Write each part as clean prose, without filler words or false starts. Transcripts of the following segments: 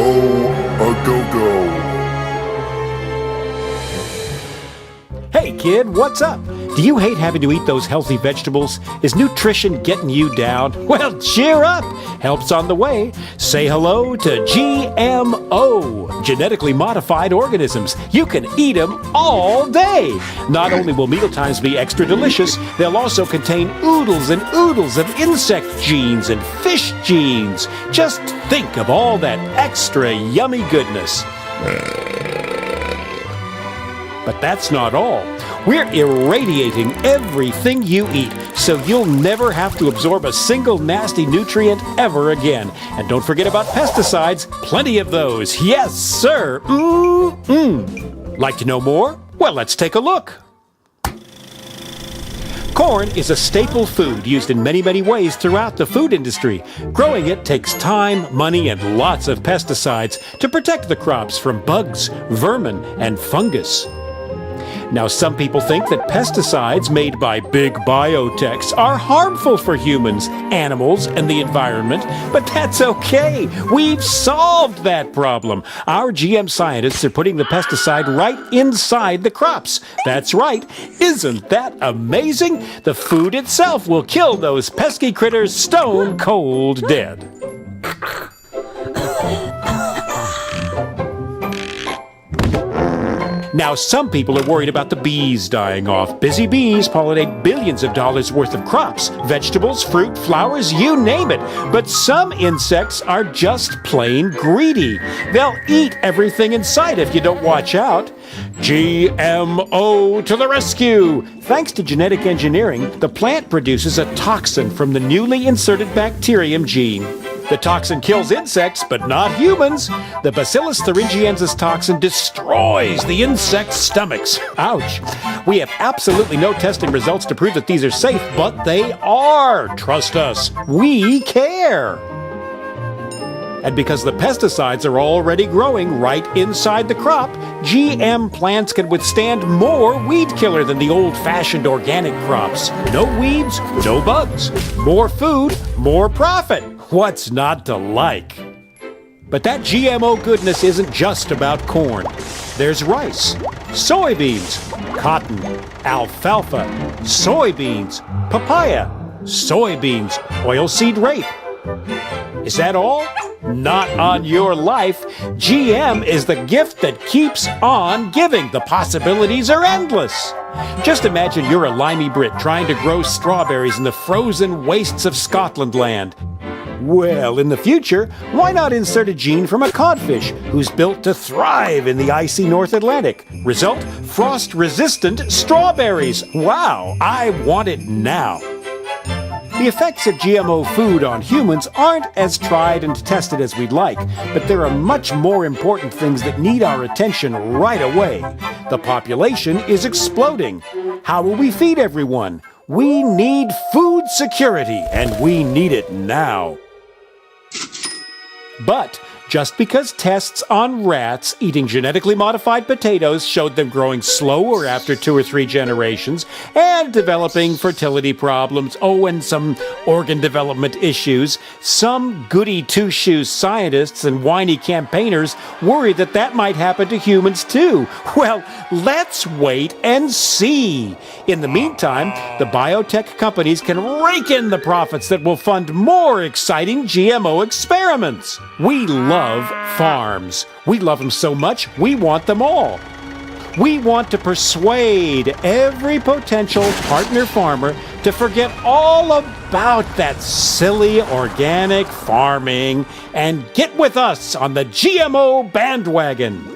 a go-go. Hey kid, what's up? Do you hate having to eat those healthy vegetables? Is nutrition getting you down? Well, cheer up! Help's on the way. Say hello to GMO, genetically modified organisms. You can eat them all day. Not only will mealtimes be extra delicious, they'll also contain oodles and oodles of insect genes and fish genes. Just think of all that extra yummy goodness. But that's not all. We're irradiating everything you eat, so you'll never have to absorb a single nasty nutrient ever again. And don't forget about pesticides. Plenty of those. Yes, sir. Like to know more? Well, let's take a look. Corn is a staple food used in many, many ways throughout the food industry. Growing it takes time, money, and lots of pesticides to protect the crops from bugs, vermin, and fungus. Now, some people think that pesticides made by big biotechs are harmful for humans, animals, and the environment, but that's okay. We've solved that problem. Our GM scientists are putting the pesticide right inside the crops. That's right. Isn't that amazing? The food itself will kill those pesky critters stone cold dead. Now, some people are worried about the bees dying off. Busy bees pollinate billions of dollars worth of crops, vegetables, fruit, flowers, you name it. But some insects are just plain greedy. They'll eat everything in sight if you don't watch out. GMO to the rescue! Thanks to genetic engineering, the plant produces a toxin from the newly inserted bacterium gene. The toxin kills insects, but not humans. The Bacillus thuringiensis toxin destroys the insects' stomachs. Ouch. We have absolutely no testing results to prove that these are safe, but they are. Trust us. We care. And because the pesticides are already growing right inside the crop, GM plants can withstand more weed killer than the old-fashioned organic crops. No weeds, no bugs. More food, more profit. What's not to like? But that GMO goodness isn't just about corn. There's rice, soybeans, cotton, alfalfa, soybeans, papaya, soybeans, oilseed rape. Is that all? Not on your life. GM is the gift that keeps on giving. The possibilities are endless. Just imagine you're a limey Brit trying to grow strawberries in the frozen wastes of Scotland land. Well, in the future, why not insert a gene from a codfish who's built to thrive in the icy North Atlantic? Result, frost-resistant strawberries. Wow, I want it now. The effects of GMO food on humans aren't as tried and tested as we'd like, but there are much more important things that need our attention right away. The population is exploding. How will we feed everyone? We need food security, and we need it now. But just because tests on rats eating genetically modified potatoes showed them growing slower after 2 or 3 generations and developing fertility problems, and some organ development issues, some goody two-shoes scientists and whiny campaigners worry that that might happen to humans too. Well, let's wait and see. In the meantime, the biotech companies can rake in the profits that will fund more exciting GMO experiments. We love farms. We love them so much, we want them all. We want to persuade every potential partner farmer to forget all about that silly organic farming and get with us on the GMO bandwagon.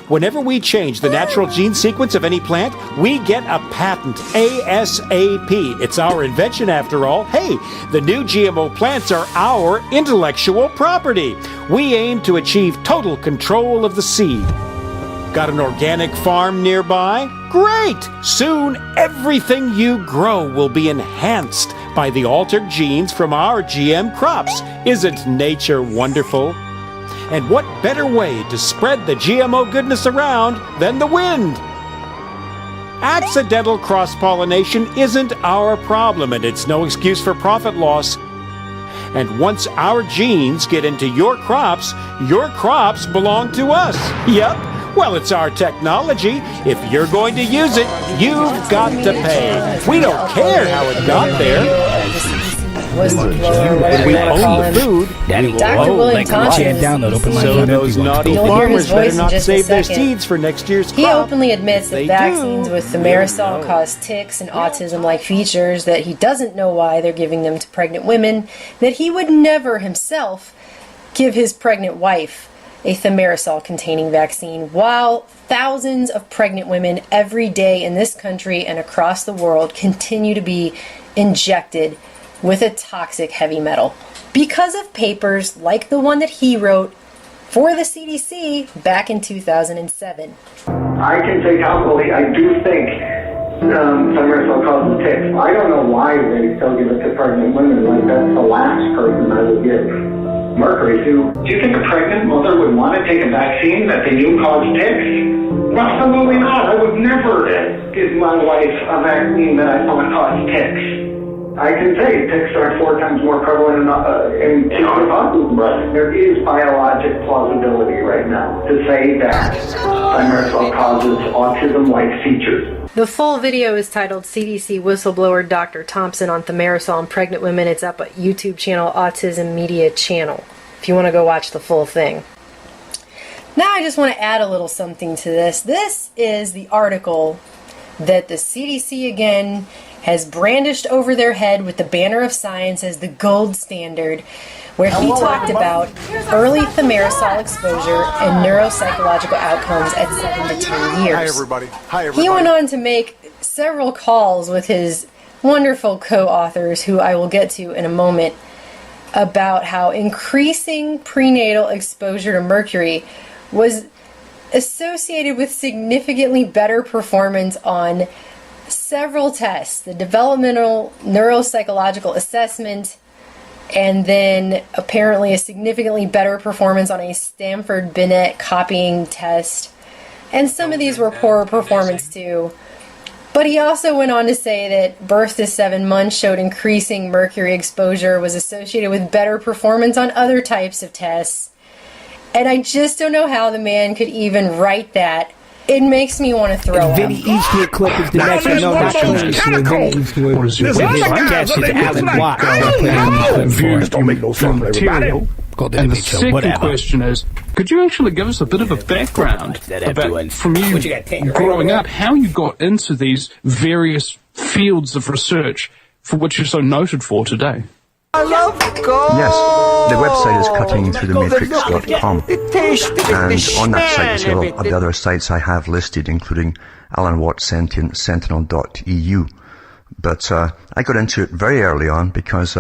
Whenever we change the natural gene sequence of any plant, we get a patent, ASAP. It's our invention after all. Hey, the new GMO plants are our intellectual property. We aim to achieve total control of the seed. Got an organic farm nearby? Great! Soon everything you grow will be enhanced by the altered genes from our GM crops. Isn't nature wonderful? And what better way to spread the GMO goodness around than the wind? Accidental cross-pollination isn't our problem, and it's no excuse for profit loss. And once our genes get into your crops belong to us. Yep. Well, it's our technology. If you're going to use it, you've got to pay. We don't care how it got there. When we own the food, Daddy Dr. William Thompson so those naughty You'll hear his farmers better voice in not just a save their second. seeds for next year's crop. He openly admits that They vaccines do. with thimerosal cause tics and autism-like features, that he doesn't know why they're giving them to pregnant women, that he would never himself give his pregnant wife a thimerosal-containing vaccine, while thousands of pregnant women every day in this country and across the world continue to be injected with a toxic heavy metal because of papers like the one that he wrote for the CDC back in 2007. I can say confidently, I do think thimerosal causes tics. I don't know why they still give it to pregnant women. Like, that's the last person I would give mercury to. Do you think a pregnant mother would want to take a vaccine that they knew caused tics? Absolutely not. I would never give my wife a vaccine that I thought caused tics. I can say tics are 4 times more prevalent in children with autism, but there is biologic plausibility right now to say that thimerosal causes autism-like features. The full video is titled CDC Whistleblower Dr. Thompson on Thimerosal in Pregnant Women. It's up at YouTube channel, Autism Media Channel, if you want to go watch the full thing. Now I just want to add a little something to this. This is the article that the CDC again has brandished over their head with the banner of science as the gold standard, where he talked about early thimerosal exposure and neuropsychological outcomes at 7 to 10 years. Hi, everybody. Hi, everybody. He went on to make several calls with his wonderful co-authors, who I will get to in a moment, about how increasing prenatal exposure to mercury was associated with significantly better performance on several tests, the developmental neuropsychological assessment, and then apparently a significantly better performance on a Stanford Binet copying test. And some of these were poorer performance too. But he also went on to say that birth to 7 months showed increasing mercury exposure was associated with better performance on other types of tests. And I just don't know how the man could even write that. It makes me want to throw up. Vinny Eastwood clip is the next one. No, that's Vinny Eastwood with his guest is Alan Watt. Don't make no fun, everybody. And the second question is, could you actually give us a bit of a background about, from you growing up, how you got into these various fields of research for which you're so noted for today? Yes, the website is cuttingthroughthematrix.com, and on that site is all of the other sites I have listed, including Alan Watt's Sentinel.eu. But I got into it very early on because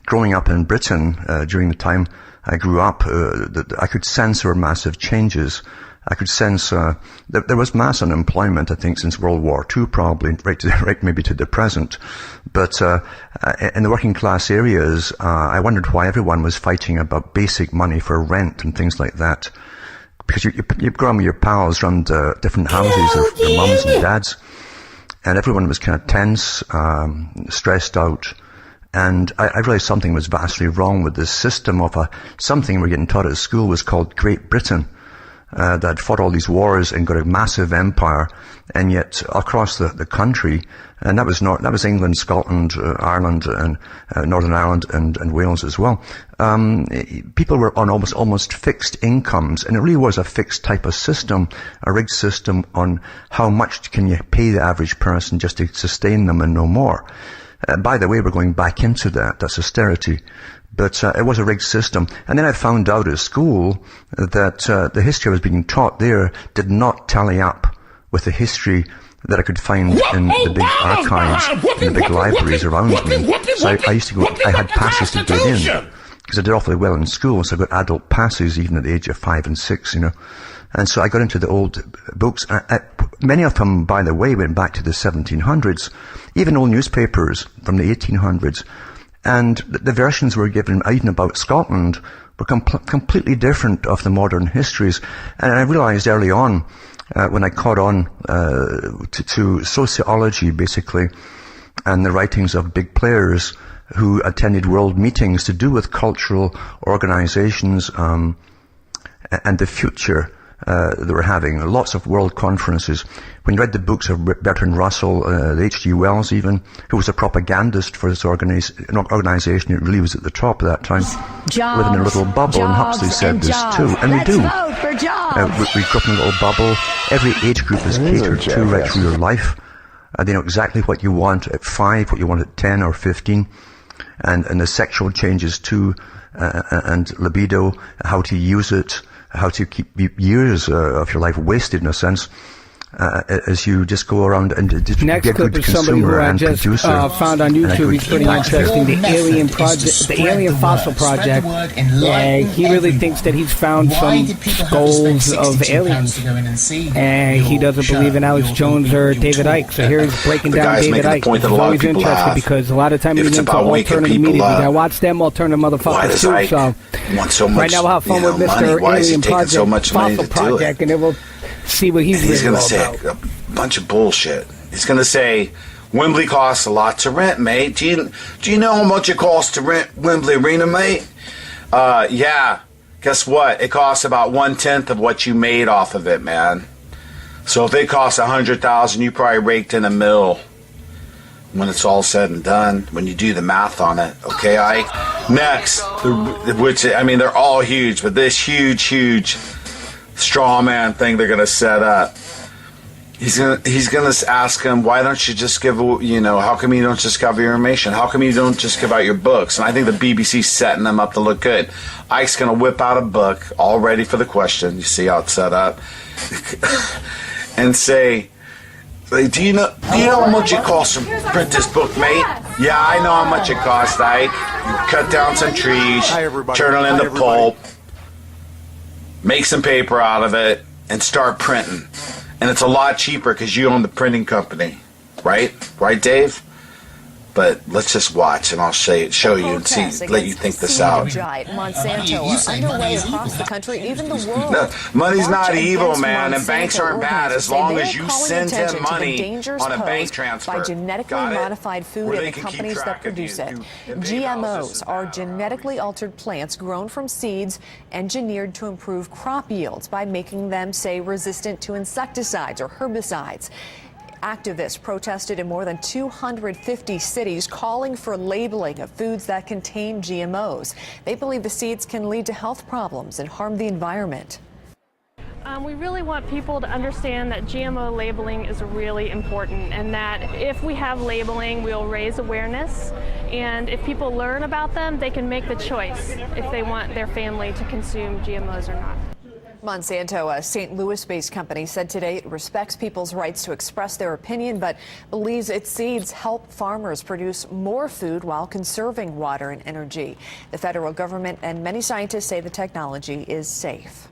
growing up in Britain during the time I grew up, I could sense there were massive changes. I could sense that there was mass unemployment, I think, since World War II, probably, right maybe to the present. But in the working class areas, I wondered why everyone was fighting about basic money for rent and things like that. Because you grow up with your pals around different houses of your mums and dads, and everyone was kind of tense, stressed out. And I realized something was vastly wrong with this system of something we're getting taught at school was called Great Britain. That fought all these wars and got a massive empire, and yet across the country, and that was England, Scotland, Ireland, and Northern Ireland, and Wales as well. People were on almost fixed incomes, and it really was a fixed type of system, a rigged system on how much can you pay the average person just to sustain them and no more. By the way, we're going back into that's austerity. But it was a rigged system. And then I found out at school that the history I was being taught there did not tally up with the history that I could find in the big archives, in the big libraries around me. So I used to go, I had passes to get in, because I did awfully well in school, so I got adult passes even at the age of 5 and 6, you know. And so I got into the old books. Many of them, by the way, went back to the 1700s, even old newspapers from the 1800s. And the versions were given, even about Scotland, were completely different of the modern histories. And I realized early on, when I caught on to sociology, basically, and the writings of big players, who attended world meetings to do with cultural organizations and the future they were having. Lots of world conferences. When you read the books of Bertrand Russell, H.G. Wells even, who was a propagandist for this organization, it really was at the top at that time, living in a little bubble, and Huxley said this too, and we do. We grew up in a little bubble. Every age group is catered to right through your life. They know exactly what you want at 5, what you want at 10 or 15, and the sexual changes too, and libido, how to use it, how to keep years of your life wasted in a sense, as you just go around and just Next be a clip good is somebody who consumer I and just producer. found on YouTube. He's pretty interesting. The Alien Project, the Alien Fossil Project. He really thinks that he's found some skulls of aliens, and he doesn't believe in Alex Jones or David Icke. So here he's breaking down David Icke. It's always interesting because a lot of times he's into alternative media. I watch them alternative motherfuckers too. So right now we'll have fun with Mr. Alien Project Fossil Project, and then we'll see what he's going to say a bunch of bullshit. He's going to say Wembley costs a lot to rent, mate. Do you know how much it costs to rent Wembley Arena, mate? Yeah. Guess what? It costs about 1/10 of what you made off of it, man. So if it costs $100,000, you probably raked in $1 million when it's all said and done. When you do the math on it, okay, Ike. Next, which I mean, they're all huge, but this huge straw man thing they're gonna set up. He's gonna ask him, why don't you just give, how come you don't just cover your information? How come you don't just give out your books? And I think the BBC's setting them up to look good. Ike's gonna whip out a book, all ready for the question. You see how it's set up, and say, do you know how much it costs to print this book, mate? Yeah, I know how much it costs, Ike. You cut down some trees, turn it into pulp, make some paper out of it, and start printing. And it's a lot cheaper because you own the printing company, right? Right, Dave? But let's just watch, and I'll show you and see, let you think this out. Giant Monsanto are underway across the country, even the world. No, money's not evil, man, and banks aren't bad as long as you send him money on a bank transfer. By genetically modified food and the companies that produce it. GMOs are genetically altered plants grown from seeds engineered to improve crop yields by making them, say, resistant to insecticides or herbicides. Activists protested in more than 250 cities calling for labeling of foods that contain GMOs. They believe the seeds can lead to health problems and harm the environment. We really want people to understand that GMO labeling is really important, and that if we have labeling, we'll raise awareness, and if people learn about them, they can make the choice if they want their family to consume GMOs or not. Monsanto, a St. Louis-based company, said today it respects people's rights to express their opinion, but believes its seeds help farmers produce more food while conserving water and energy. The federal government and many scientists say the technology is safe.